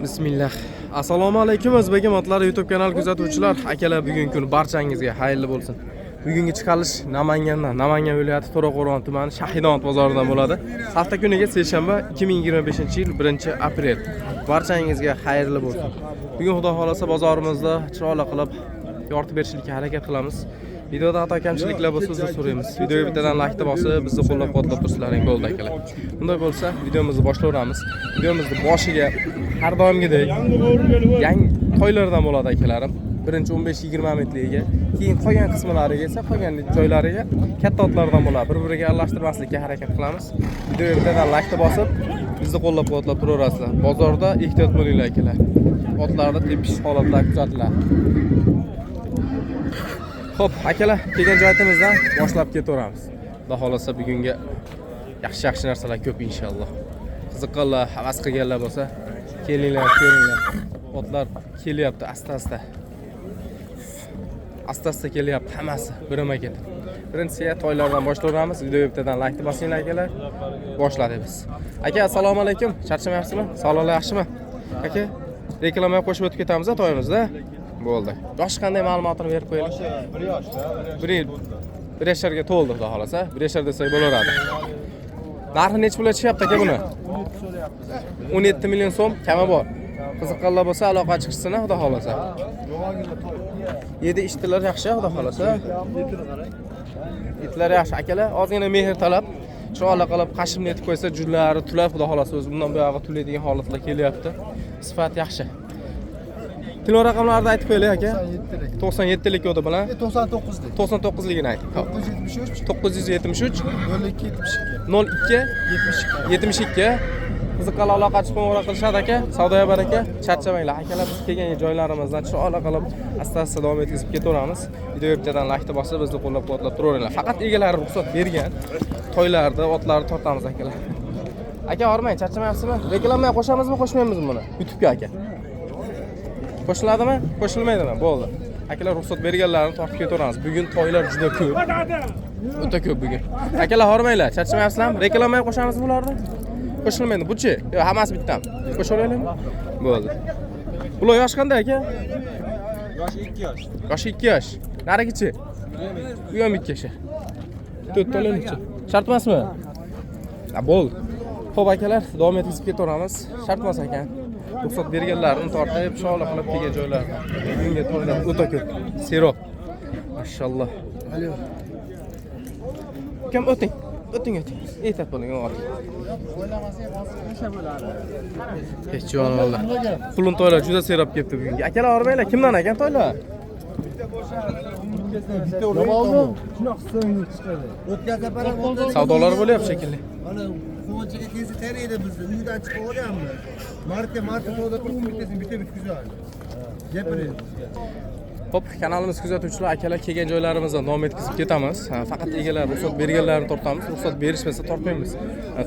Bismillah. Assalomu alaykum O'zbek Motlari YouTube kanali kuzatuvchilar. Akalar, bugungi kun barchangizga xayrli bo'lsin. Bugungi chiqarish Namangandan, Namangan viloyati To'raqo'rg'on tumani Shahidon bozoridan bo'ladi. Hafta kuniga seshanba 2025-yil 1-aprel. Barchangizga xayrli bo'lsin. Bugun Xudo xolasa bozorimizda chiroyli qilib yoritib berishga harakat qilamiz. Videoda xato kamchiliklar bo'lsa uzr so'raymiz. Videoga bittadan like bosib, bizni qo'llab-quvvatlab tursangiz bo'ldi akalar. Bunday bo'lsa, videomizni boshlayveramiz. Videomizni boshiga har doimgidek yangi toylardan bo'ladi akalarim. Birinchi 15-20 metrligiga, keyin qolgan qismlariga esa qolgan joylariga katta otlardan bo'ladi. Bir-biriga aralashtirmaslikka harakat qilamiz. Videoga bittadan like bosib, bizni qo'llab-quvvatlab turaverasizlar. Bozorda ehtiyot bo'linglar akalar. Otlarni tepish holatlari kuzatiladi. Xo'p, akalar, kelgan joyimizdan boshlab ketaveramiz. Xudo xolasa bugunga yaxshi narsalar ko'p inshaalloh. Qiziqqanlar, havas qilganlar bo'lsa, kelinglar, ko'ringlar. Otlar kelyapti asta-asta. Asta-asta kelyapti hammasi birma ketib. Birinchisiga toylardan boshlayveramiz. Videoga bittadan like bosinglar akalar. Boshladik biz. Aka, assalomu alaykum. Charchamayapsizmi? Sog'lig'ingiz yaxshimi? Aka, reklamaga qo'shib o'tib ketamiz to'yimizda. Bo'ldi. Yosh qanday ma'lumotini berib qo'yaylik. 1 yoshda. 1 yoshga to'ldi, xudo xolasa. 1 yoshda desak bo'laveradi. Narxi necha pulga tushyapti aka buni? 17 million so'm kami bor. Qiziqqanlar bo'lsa aloqa chiqishsin, xudo xolasa. 7 ishtilar yaxshi, xudo xolasa. Itlar yaxshi akalar, ozgina mehr talab. Chiroyli qilib qashimni yetib qo'ysa, junlari tulab, xudo xolasa o'zi bundan buyog'i tulaydigan holatlar kelyapti. Sifat yaxshi. Telefon raqamlarini aytib qo'yaylik aka. 97 lik o'di bilan 99 lik. 99 ligini ayting. 973 02 72 qiziqqan aloqa chiqib qilishadi aka. Savdoya baraka, charchamanglar. Akalar, biz kelgan joylarimizdan chiroyli qilib asta-asta davom etkazib ketaveramiz. Videoga bittadan like bosib, bizni qo'llab-quvvatlab turaveringlar. Faqat egalari ruxsat bergan toylarni, otlarni tortamiz akalar. Aka, hormang, charchamayapsizmi? Reklamaga qo'shamizmi, qo'shmaymizmi buni? YouTube'ga aka. Qo'shiladimi? Qo'shilmaydimi? Bo'ldi. Akalar, ruxsat berganlarni tortib ketaveramiz. Bugun toylar juda ko'p. O'ta ko'p bugun. Akalar, hormanglar, charchamayapsizlarmi? Reklamaga qo'shamiz bularni? Qo'shilmaydi. Buchi? Yo'q, hammasi bittami? Qo'shaveraylikmi? Bo'ldi. Bular yosh qanday aka? Yoshi 2 yosh. Yoshi 2 yosh. Narigichi? Bu ham 2 yosh. 4 to'lanchi. Shart emasmi? Ha, bo'ldi. Xo'p akalar, davom etib ketaveramiz. Shart emas ekan. Ruxsat berganlarni tortib, chiroyli qilib kelgan joylar. Bunga to'ylar o'ta ko'p. Serob. Mashalloh. Kim o'ting? O'ting. Ehtiyot bo'ling, o'g'il. O'sha bo'ladi. Hech jo'nollar. Qulun toylar juda serob kelibdi bugunga. Akalar, ormanglar, kimdan ekan toylar? O'tgan safar ham oldi. Savdolar bo'lyapti shekilli. Mana quvonchiga kelsa taraydi bizni. Uydan chiqib olyapmiz. Martga savdo qilib bitasini bitkazadi. Gapiring. Xo'p, kanalimiz kuzatuvchilar, akalar, kelgan joylarimizdan davom etkazib ketamiz. Faqat egalar ruxsat berganlarni tortamiz. Ruxsat berishmasa tortmaymiz.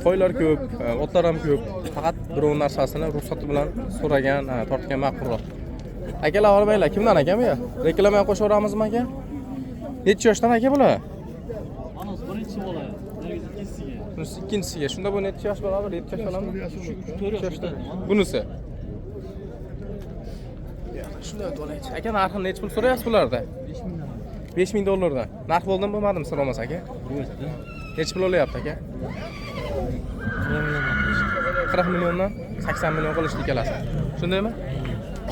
Toylar ko'p, otlar ham ko'p. Faqat biror narsasini ruxsat bilan so'ragan, tortgan ma'qulroq. Akalar, olmaylar, kimdan aka bu? Reklamaga qo'shaveramizmi aka? Necha yoshdan aka bular? Anasi birinchi bola, ikkinchisiga. Bunisi ikkinchisiga. Shunda bu necha yosh bo'ladi? 7 yosh bo'ladimi? 4 yoshda. Bunisi. Shunday to'laychi. Aka, narxini necha pul so'rayapsiz bularda? 5000 dollardan. Narx bo'ldimi, bo'lmadimi so'ramas aka? Necha pul olyapti aka? 40 milliondan 80 million qilishdi ikkalasi. Shundaymi?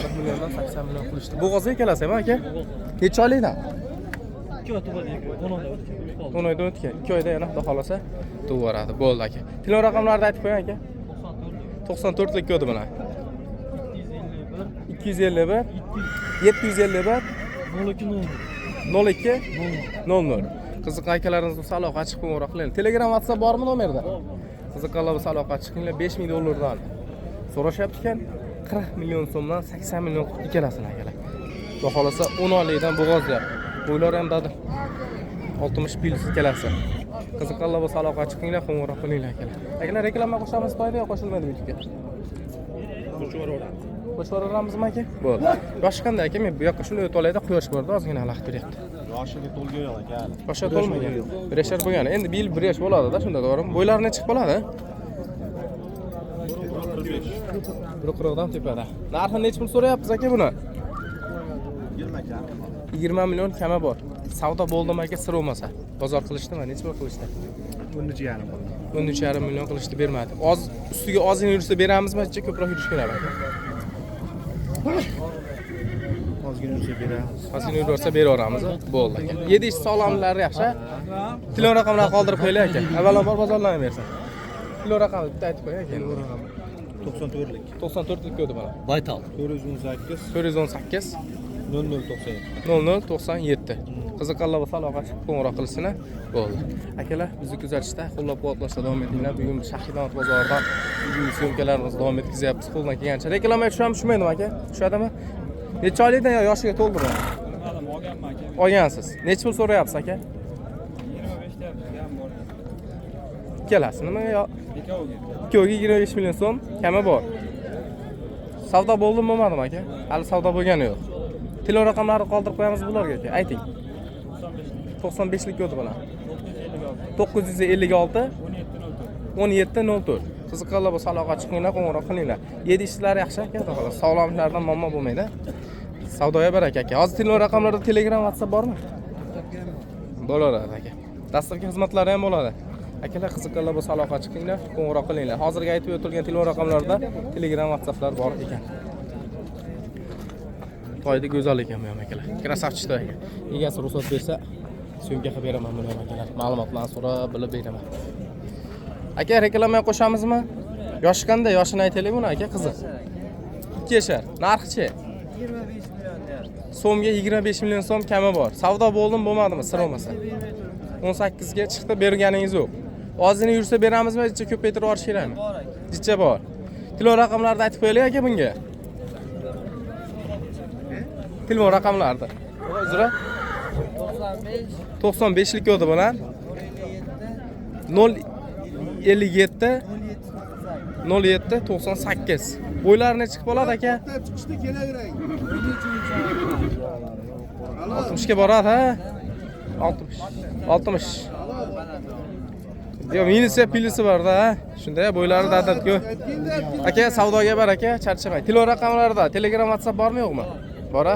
40 milliondan 80 million qilishdi. Bo'g'ozga ikkalasi-mi aka? Necha oylikdan? 2 oy tug'adi, 10 oyda o'tgan. 10 oyda o'tgan. 2 oyda yana xudo xolasa tug'aradi. Bo'ldi aka. Telefon raqamlarini aytib qo'ying aka. 94 lik kodi bilan. 251 251 751 02 02 00. Qiziq akalaringiz bo'lsa aloqa chiqib qo'ng'iroq qiling. Telegram, WhatsApp bormi nomerda? Qiziqlar bo'lsa aloqa chiqinglar 5 ming dollardan. So'rashyapti ekan 40 million so'mdan 80 million ikkalasini akalar. Xudo xolasa 10 oylikdan bo'g'ozlar. Bo'ylar ham dadi 60 pil ikkalasi. Qiziqlar bo'lsa aloqa chiqinglar, qo'ng'iroq qilinglar akalar. Akalar reklama qo'shamiz foyda yo'q, qo'shilmaydi YouTube'ga. Qo'shib aka? Bo'ldi. Yoshi qanday aka? Men bu yoqqa shuni o'tib olayda, quyosh borda ozgina xalaqit beryapti. Yoshiga to'lgan yo'q aka. Yoshi to'lmagan. 1 yashar bo'lgan. Endi bu yil 1 yosh bo'ladi-da, shunda to'g'rimi? Bo'ylari necha bo'ladi? 1.40 dan tepada. Narxi necha pul so'rayapsiz aka buni? 20 million kami bor. Savdo bo'ldimi aka, sir bo'lmasa. Bozor qilishdimi? Necha pul qilishdi? 13,5 million qilishdi, bermadi. Oz ustiga ozgina yursa beramizmi, yoki ko'proq yurish kerak aka? Ozgina yursa beramiz. Ozgina yursa beraveramiz. Bo'ldi aka. 7 ish sog'lomlari yaxshi. Telefon raqamlarini qoldirib qo'ying aka. Avvalambor bozorlarni bersin. Telefon raqamini bitta aytib qo'ying aka. 94lik. 94lik ko'di mana. Baytal. 418 418 0097. 0097. Qiziqarlar bo'lsa aloqa chiqib qo'ng'iroq qilsinlar. Bo'ldi. Akalar, bizni kuzatishda qo'llab-quvvatlashda davom etinglar. Bugun Shahidonat bozoridan bugun syomkalarimizni davom etkazyapmiz. Qo'ldan kelgancha. Reklamaga tushadimi aka? Tushadimi? Necha oylikdan yo yoshiga to'ldirdi? Olganman aka. Olgansiz. Necha pul so'rayapsiz aka? 25 ta ham bor. Ikkalasini yo Ikkoviga. 25 million so'm kami bor. Savdo bo'ldimi, bo'lmadimi aka? Hali savdo bo'lgani yo'q. Telefon raqamlarini qoldirib qo'yamiz bularga aka. Ayting. 95lik ko'di bilan. 956 1704. Qiziqarlar bo'lsa aloqa chiqinglar, qo'ng'iroq qilinglar. 7 ishlari yaxshi aka, xolos. Sog'lomliklardan muammo bo'lmaydi. Savdoga baraka aka. Hozir telefon raqamlarida Telegram, WhatsApp bormi? Bo'laveradi aka. Dastlabki xizmatlari ham bo'ladi. Akalar, qiziqarlar bo'lsa aloqa chiqinglar, qo'ng'iroq qilinglar. Hozirgi aytib o'tilgan telefon raqamlarida Telegram, WhatsApplar bor ekan. To'yda go'zal ekan bu ham akalar. Krasavchita aka. Egasi ruxsat bersa, syomka qilib beraman buni ham akalar. Ma'lumotlarni so'rab bilib beraman. Aka, reklamaga qo'shamizmi? Yoshi qanday? Yoshini aytaylik buni aka, qiziq. 2 yashar. Narxi-chi? 25 million der. So'mga 25 million so'm kami bor. Savdo bo'ldimi, bo'lmadimi, sir bo'lmasa. 18 ga chiqdi, berganingiz yo'q. Ozgina yursa beramizmi, jicha ko'paytirib yuborish kerakmi? Jicha bor. Telefon raqamlarini aytib qo'yaylik aka bunga. Telefon raqamlarida. Uzra 95lik ko'di bilan 057 07 98. Bo'ylarini chiqib qoladi aka. Chiqishda kelaverang. 60 ga boradi ha? 60. Yo, minusi pilisi bor-da, ha? Shunday bo'ylari dadad-ku. Aka, savdoga bar aka, charchamang. Telefon raqamlarida Telegram, WhatsApp bormi, yo'qmi? Bor-a?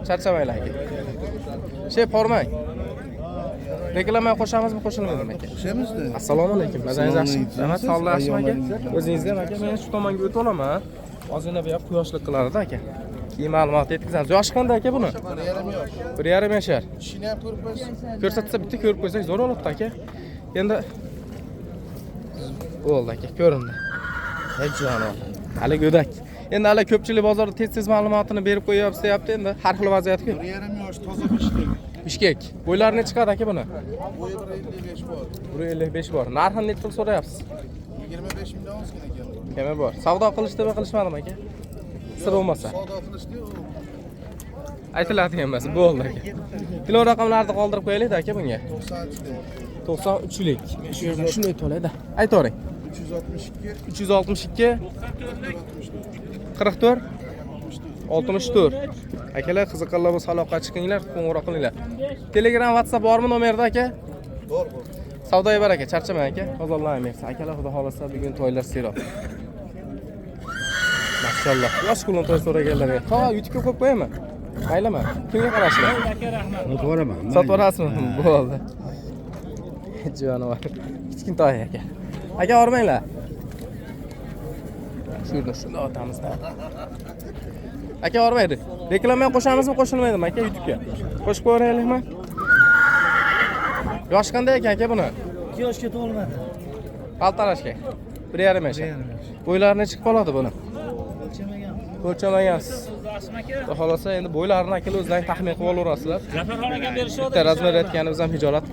Charchamanglar aka. Pormang. Reklamaga qo'shamizmi, qo'shilmaydimi aka? Qo'shamizda. Assalomu alaykum. Mazaringiz yaxshimi? Rahmat, sog'lik yaxshimi aka? O'zingiz ham aka, men shu tomonga o'tib olaman. Ozgina bu yoq quyoshlik qiladi aka. Keyin ma'lumot yetkazamiz. Yoshi qanday aka buni? 1,5 yashar. Ishini ham ko'rib qo'ysiz. Ko'rsatsa bitta ko'rib qo'ysak zo'r olibdi aka. Endi bo'ldi aka, ko'rindi. Hech jonivor. Hali go'dak. Endi hali ko'pchilik bozorda tez-tez ma'lumotini berib qo'yapsiz, deyapti. Endi har xil vaziyat-ku. 1,5 yosh toza bishkek. Bishkek. Bo'ylari necha chiqadi aka buni? Bo'yi 1,55 bor. 1,55 bor. Narxini necha pul so'rayapsiz? 25 million ozgina ekan. Kami bor. Savdo qilishdimi, qilishmadimi aka? Sir bo'lmasa. Savdo qilishdi u. Aytiladigan emas, bo'ldi aka. Telefon raqamlarini qoldirib qo'yaylik-da aka bunga. 93lik. Shu yerdan shuni aytib olayda. Aytavering. 362 44 64. Akalar, qiziqarlar bo'lsa aloqa chiqinglar, qo'ng'iroq qilinglar. Telegram, WhatsApp bormi nomerda aka? Bor. Savdoga baraka, charchamang aka. Bozorlarni bersa. Akalar, xudo xolasa bugun to'ylar seroq. Mashallah. Yosh kulon to'y so'raganlar. Ha, YouTube'ga qo'yib qo'yaman. Maylimi? Kimga qarashlar? Aka rahmat. O'tiraman. Sotvorasizmi? Bo'ldi. Jonivor. Kichkintoy aka. Aka, ormanglar. Shu yerda shunda o'tamizda. Aka, ormaydi. Reklamaga qo'shamizmi, qo'shilmaydimi aka YouTube'ga? Qo'shib qo'yaylikmi? Yosh qanday ekan aka buni? 2 yoshga to'lmadi. Qaltarashga. 1,5 yashar. Bo'ylarini chiqib qoladi buni. O'lchamagan. O'lchamagansiz. Xudo xolasa endi bo'ylarini akalar o'zlaring taxmin qilib olaverasizlar. Zafarxonaga berishadi. Bitta razmer aytganimiz ham hijolat.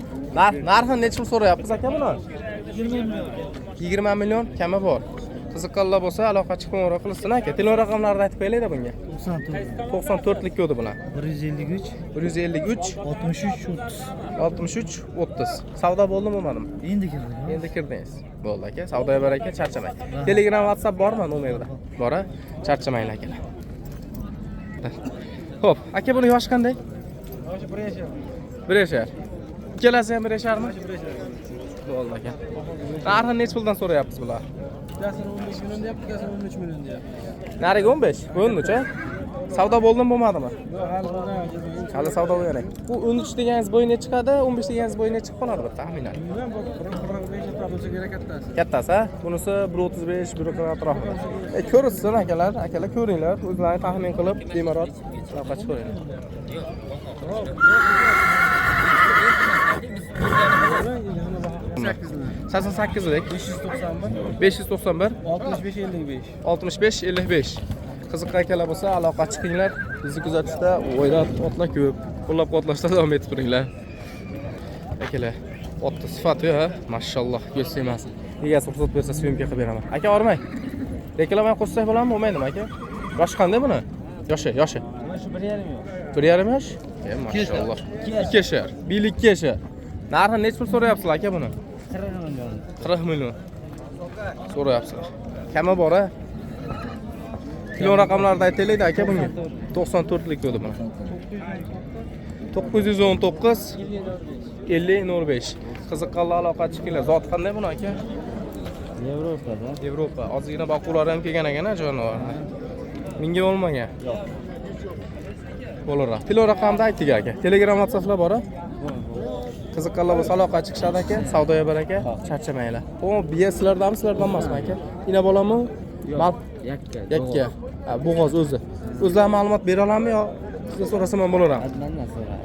Narxini necha pul so'rayapmiz aka buni? 20 million kami bor. Qiziqqanlar bo'lsa aloqa chiqib qo'ng'iroq qilsin aka. Telefon raqamlarini aytib qo'yaylik-da bunga. 94lik kodi bilan. 153 153 63 30. 63 30. Savdo bo'ldimi, bo'lmadimi? Endi kirdi. Endi kirdingiz. Bo'ldi aka. Savdoga baraka, charchamang. Telegram, WhatsApp bormi nomerda? Bor-a? Charchamanglar akalar. Xo'p, aka buni yoshi qanday? Yoshi 1 yashar. 1 yashar. Ikkalasi ham 1 yasharmi? Bo'ldi aka. Narxini necha puldan so'rayapsiz bular? Bittasi 15 million deyapti, bittasi 13 million deyapti. Nariga 15, bu 13-a? Savdo bo'ldimi, bo'lmadimi? Yo'q, hali bo'lgan. Hali savdo bo'lgan. Bu 13 deganingiz bo'yinga chiqadi, 15 deganingiz bo'yinga chiqib qoladi bir taxminan. Bilmam, bu 45 bo'lsa kerak kattasi. Kattasi, bunisi 135, 140 atrofida. Ko'rsin akalar, ko'ringlar, o'zlaringiz taxmin qilib, bemalol aloqa chiqaringlar. 88lik 591 65 55. 65 55. Qiziq akalar bo'lsa aloqa chiqinglar. Bizni kuzatishda o'ylab otlar ko'p. Qo'llab-quvvatlashda davom etib turinglar. Akalar, otni sifati ha, mashalloh, ko'z emas. Egasi ruxsat bersa syomka qilib beraman. Aka ormay. Reklama qo'shsak bo'ladimi, bo'lmaydimi aka? Yoshi qanday buni? Yoshi. Yoshi 1,5 yosh. 1,5 yosh? Mashalloh. 2 yashar. 2 yashar. Narxi necha pul so'rayapsizlar aka buni? 40 million. 40 million. So'rayapsizlar. Kami bor-a? Telefon raqamlarini aytaylik-da aka bunga. 94lik kodi buni. 919 50 05. Qiziqqanlar aloqa chiqinglar. Zot qanday buni aka? Yevropada. Yevropa. Ozgina boquvlar ham kelgan ekan-a jonivor. Menga bo'lmagan. Yo'q. Bo'laroq. Telefon raqamini aytdik aka. Telegram, WhatsApplar bor-a? Qiziqqanlar bo'lsa aloqa chiqishadi aka, savdoga baraka, charchamanglar. Xo'p, biya sizlardanmi, sizlardan emasmi aka? Ina bolami? Mal yakka. Ha, bo'g'oz o'zi. O'zlari ma'lumot bera olammi yo sizdan so'rasam ham bo'laveradi? Mendan so'radi.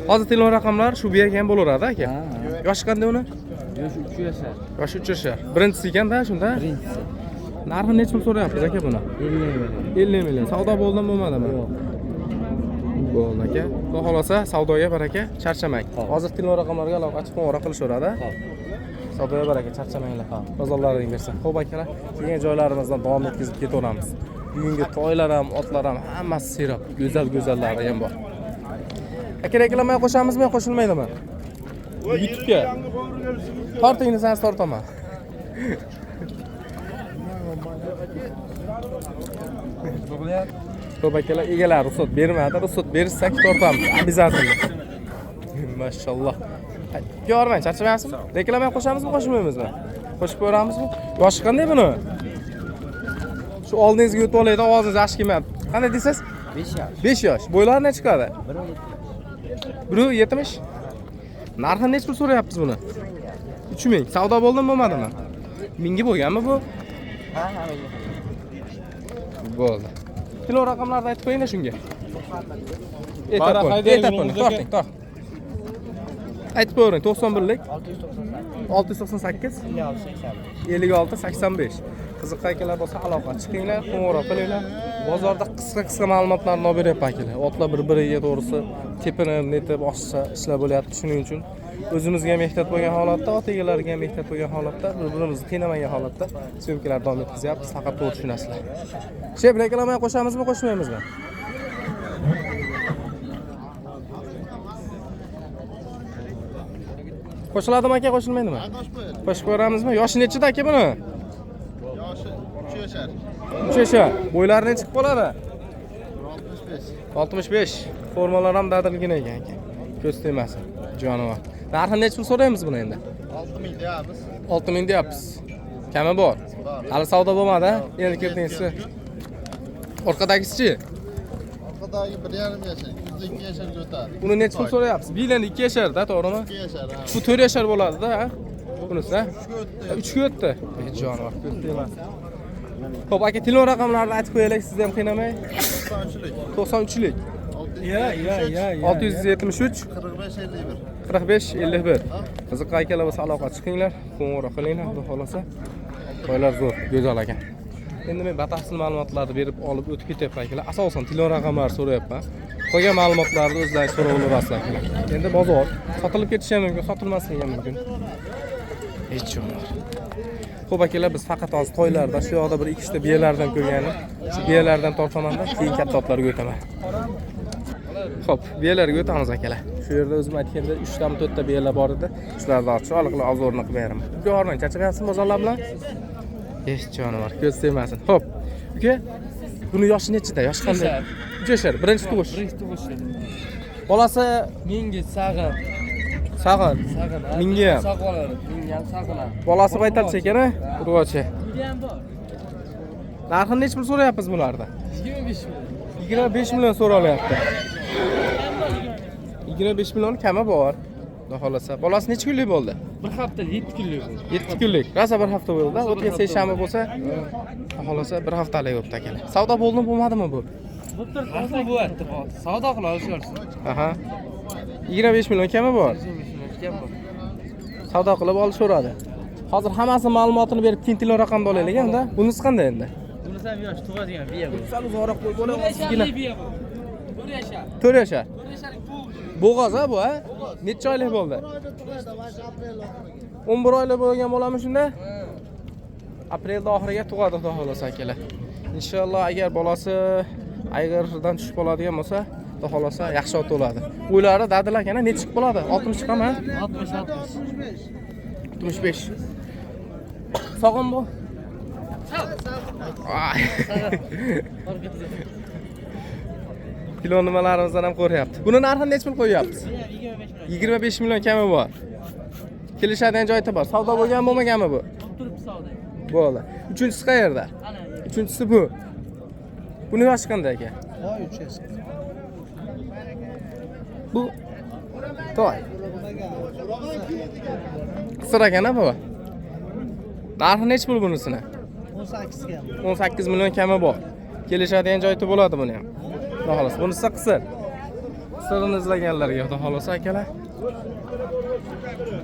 Hozir telefon raqamlari shu biyaga ham bo'laveradi aka. Yoshi qanday uni? Yoshi 3 yashar. Yoshi 3 yashar. Birinchisi ekanda shunda? Birinchisi. Narxi necha pul so'rayapsiz aka buni? 50 million. 50 million. Savdo bo'ldimi, bo'lmadimi? Yo'q. Bo'ldi aka. Xudo xolasa savdoga baraka, charchamang. Hozir telefon raqamlariga aloqa chiqib qo'ng'iroq qilishaveradi. Savdoga baraka, charchamanglar. Bozorlaring bersin. Xo'p akalar, kelgan joylarimizdan davom etkazib ketaveramiz. Bugungi toylar ham, otlar ham hammasi serob, go'zal-go'zallari ham bor. Aka reklamaya qo'shamizmi, qo'shilmaydimi? YouTube'ga. Tortingni sen tortaman. Xo'p akalar, egalar ruxsat bermadi, ruxsat bersak tortamiz. Обязательно. Mashalloh. Ko'rmang, charchamayapsizmi? Reklamaya qo'shamizmi, qo'shilmaymizmi? Qo'shib ko'ramizmi? Yoshi qanday buni? Shu oldingizga o'tib olaydi, ovozingiz yaxshi kelmayapti. Qanday deysiz? 5 yosh. 5 yosh. Bo'ylari necha chiqadi? 1,70. Narxi necha pul so'rayapsiz buni? 3000. Savdo bo'ldimi, bo'lmadimi? 1000 bo'lganmi bu? Ha. Bo'ldi. Telefon raqamlarini aytib qo'ying shunga. Torting. Aytib qo'ying, 91lik 698 56 85. Qiziq akalar bo'lsa aloqa chiqinglar, qo'ng'iroq qilinglar. Bozorda qisqa ma'lumotlarni olib beryapman akalar. Otlar bir-biriga to'g'risi tepinib, netib, boshqa ishlar bo'lyapti. Shuning uchun o'zimizga ham ehtiyot bo'lgan holatda, ot egalariga ham ehtiyot bo'lgan holatda, bir-birimizni qiynamagan holatda syomkalar davom etkazyapmiz. Faqat to'g'ri tushunasizlar. Shep, reklamaya qo'shamizmi, qo'shmaymizmi? Qo'shiladimi aka, qo'shilmaydimi? Qo'shib ko'ramizmi? Yoshi nechida aka buni? Yoshi 3 yashar. 3 yashar. Bo'ylari necha bo'ladi? 65. 65. Formalar ham dadilgina ekan aka. Ko'z tegmasin. Jonivor. Narxi necha pul so'raymiz buni endi? 6000 deyapmiz. 6000 deyapsiz. Kami bor. Hali savdo bo'lmadi, endi kirdingiz. Orqadagisi-chi? Orqadagi 1,5 yashar, 2 yasharga o'tadi. Uni necha pul so'rayapsiz? Bilan 2 yasharda, to'g'rimi? 2 yashar. Bu 4 yashar bo'ladi-da, ha? Bunisi, ha? 3 ga o'tdi. Jonivor, ko'z tegmasin. Xo'p, aka, telefon raqamlarini aytib qo'yaylik, siz ham qiynamay. 93lik. Ya. 673 45 51. 45 51. Qiziq akalar bo'lsa aloqa chiqinglar, qo'ng'iroq qilinglar, xudo xolasa. Toylar zo'r, go'zal ekan. Endi men batafsil ma'lumotlarni berib olib o'tib ketyapman akalar. Asosan telefon raqamlarini so'rayapman. Qolgan ma'lumotlarni o'zlaringiz so'rab olasizlar akalar. Endi bozor sotilib ketishi ham mumkin, sotilmasligi ham mumkin. Hech yo'q. Xo'p akalar, biz faqat hozir to'ylarda shu yoqda bir ikkita biyalardan ko'rganim. Shu biyalardan tortaman-da, keyin katta otlarga o'taman. Xo'p, biyalarga o'tamiz akalar. Shu yerda o'zim aytganda 3 tami 4 ta biyalar bor edi. Shularni chiroyli qilib obzorni qilib beraman. Uka, hormang charchamayapsizmi bozorlar bilan? Hech jonivor, ko'z tegmasin. Xo'p. Uka, buni yoshi nechida? Yoshi qanday? 3 yashar, birinchi tug'ish. Birinchi tug'ish. Bolasi Menga sag'in. Sag'in. Menga ham. Sog'oladi. Menga ham sag'inadi. Bolasi baytalchi ekan-a? Urg'ochi. Menga ham bor. Narxini nech pul so'rayapmiz bularda? 25 million. 25 million so'ralyapti. 25 million kami bor. Xudo xolasa. Bolasi necha kunlik bo'ldi? Bir hafta 7 kunlik bo'ldi. 7 kunlik. Rosa bir hafta bo'ldi. O'tgan seshanba bo'lsa, xudo xolasa bir haftalik bo'libdi akalar. Savdo bo'ldimi, bo'lmadimi bu? Hafta bo'lyapti. Savdo qila olisharsiz. Aha. 25 million kami bor. 25 million kam bor. Savdo qilib olishaveradi. Hozir hammasi ma'lumotini berib, keyin telefon raqamni olaylik endi. Bunisi qanday endi? Bunisi ham yosh tug'adigan biya bu. Sal uzoqroq qo'yib bo'layapsizgina. Biya bu. 4 yashar. 4 yashar. 4 yasharlik bu. Bo'g'oz a bu, a? Necha oylik bo'ldi? 11 oylik bo'lgan bo'lami shunda? Aprelda oxiriga tug'adi xudo xolasa akalar. Inshaalloh agar bolasi ayg'irdan tushib qoladigan bo'lsa, xudo xolasa yaxshi ot bo'ladi. Uylari dadilar ekan, necha chiqib qoladi? 60 chiqami? 65. Sog'in bu? Kilo nimalarimizdan ham ko'ryapti. Buni narxini necha pul qo'yapsiz? 25 million kami bor. Kelishadigan joyi bor. Savdo bo'lgan bo'lmaganmi bu? Turibdi savdo. Bo'ldi. Uchinchisi qayerda? Ana. Uchinchisi bu. Buni yoshi qanday aka? Voy 3 yaş. Bu to'y. Qisir ekan bu. Narxi necha pul bunisini? 18 ga. 18 million kami bor. Kelishadigan joyi bo'ladi buni ham. Xudo xolasa. Bunisi qisir. Qisirini izlaganlarga xudo xolasa akalar.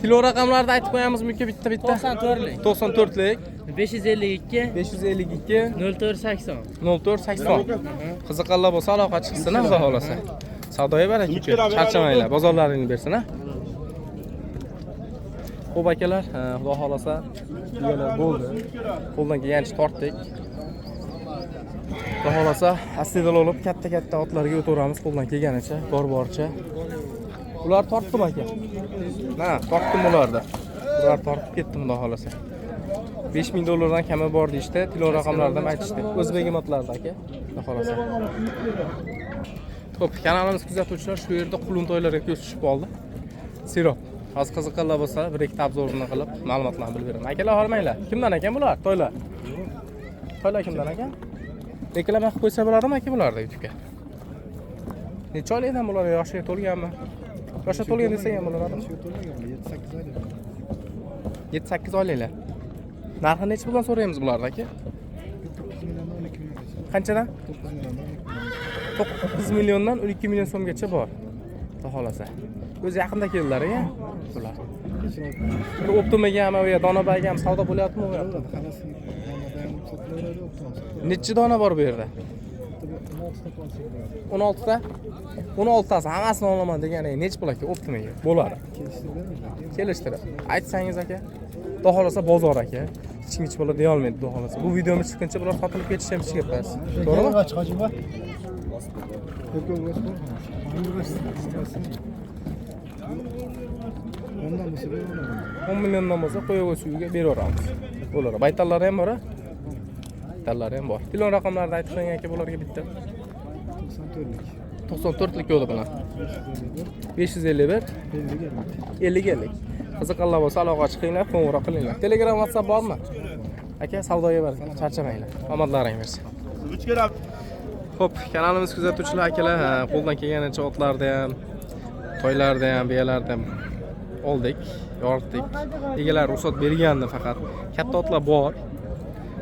Kilo raqamlarni aytib qo'yamizmi bitta? 94lik. 94lik. 552 552 0480. 0480. Qiziqarlar bo'lsa aloqa chiqsin, xudo xolasa. Savdoga baraka uka. Charchamanglar, bozorlaringni bersin, ha. Xo'p akalar, xudo xolasa biyalar bo'ldi. Qo'ldan kelgancha tortdik. Xudo xolasa aslida olib katta otlarga o'tiramiz qo'ldan kelganicha, bor-boricha. Ular tortdim aka. Ha, tortdim ularda. Ular tortib ketdim xudo xolasa. 5000 dollardan kami bor deyishdi, telefon raqamlaridan aytishdi. O'zbek imotlarida aka, xudo xolasa. Xo'p, kanalimiz kuzatuvchilar shu yerda qulun to'ylarga ko'z tushib qoldi. Sirop. Hozir qiziqarlar bo'lsa, bir ikkita obzorini qilib, ma'lumotlarni bilib beraman. Akalar olmanglar. Kimdan ekan bular? To'ylar. To'ylar kimdan ekan? Reklama qilib qo'ysa bo'ladimi aka bularda YouTube'ga? Necha oylikdan bular yoshi to'lganmi? Yoshi to'lgan desa ham bo'ladimi? 7-8 oyliklar. Narxi necha puldan so'raymiz bulardan aka? 9 milliondan 12 million. Qanchadan? 9 milliondan 12 million. 9 million dan 12 million so'mgacha bor. Xudo xolasa. O'zi yaqinda keldilar-a bular. Bir Optimaga ham va Donabayga ham savdo bo'lyaptimi bu yoqda? Necha dona bor bu yerda? 16 ta. 16 tasi hammasini olaman degani necha pul aka Optimaga? Bo'ladi. Kelishtirib. Aytsangiz aka. Xudo xolasa bozor aka. Hech kim bola deya olmaydi xudo xolasa. Bu videomiz chiqqancha bular sotilib ketishi ham chiqib ketadi. To'g'rimi? Chiqajiba. Ondan bu sefer 10 milliondan bo'lsa qo'yib suviga beraveramiz. Bular baytallari ham bor-a? Baytallari ham bor. Telefon raqamlarini aytib qo'ying aka bularga bitta. 94lik yo'li bilan. 551 50 qiziqarlar bo'lsa aloqa chiqinglar, qo'ng'iroq qilinglar. Telegram, WhatsApp bormi? Aka savdoga bar, charchamanglar. Omadlaring bersin. Xo'p, kanalimiz kuzatuvchilar akalar, qo'ldan kelganicha otlarda ham, to'ylarda ham, biyalarda ham oldik, yoritdik. Egalar ruxsat bergandi faqat. Katta otlar bor.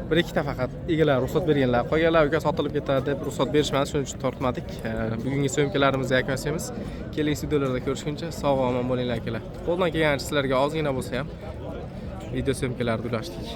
Bir ikkita faqat egalar ruxsat berganlar. Qolganlar uka sotilib ketadi deb ruxsat berishmadi, shuning uchun tortmadik. Bugungi syomkalarimizni yakunlaymiz. Kelgusi videolarda ko'rishguncha sog' omon bo'linglar akalar. Qo'ldan kelganicha sizlarga ozgina bo'lsa ham video syomkalarni ulashdik.